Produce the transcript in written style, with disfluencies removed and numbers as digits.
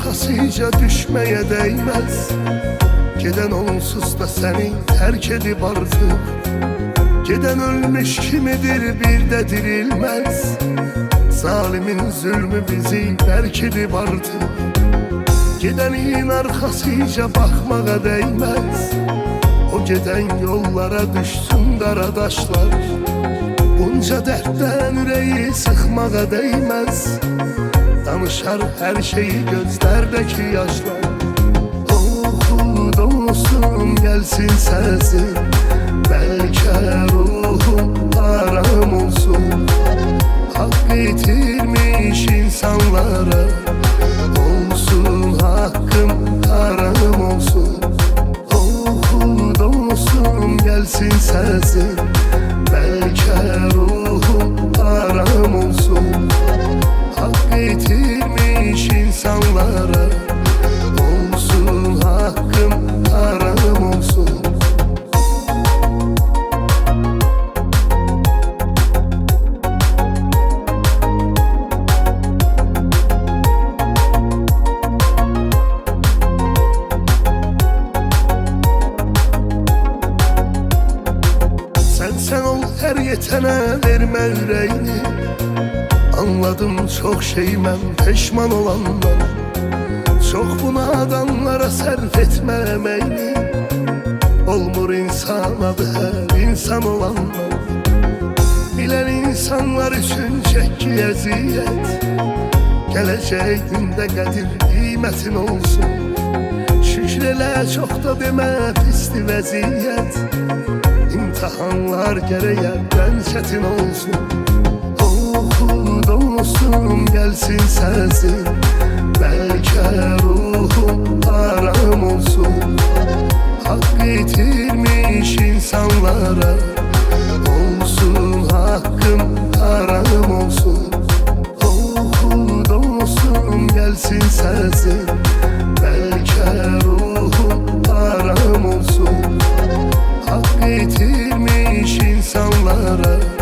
arxasıca düşməyə değmez. Geden onsuz da seni terk edip artık. Geden ölmüş kimidir bir de dirilmez. Zalimin zulmü bizi terk edip artık. Gidenin arxasıca bakmağa değmez. O giden yollara düşsün qaradaşlar. Bunca dərddən ürəyi sıxmağa değmez. Danışar her şeyi gözlerdeki yaşlar. Oxu dostum gelsin səsin, belki ruhum aram olsun. Hak itirmiş insanlara olsun hakkım haram olsun. Oxu dostum gelsin səsin, belki ruhum aram olsun. Hak itirmiş insanlara olsun hakkım haram olsun. Sen ol her yetene verme yüreğini. Anladım çok şey ben peşman olanlar. Çok buna adamlara serf etme emeğini. Olmur insan adı her insan olanlar. Bilen insanlar için çek ki eziyet. Geleceğinde kadir kıymetin olsun. Şükreyle çok da deme pisli vaziyet. İmtihanlar gereken çetin olsun. Oxu dostum gelsin səsin, belki ruhum aram olsun. Hak itirmiş insanlara olsun hakkım haram olsun. Oxu dostum gelsin səsin, belki ruhum aram olsun. Hak itirmiş insanlara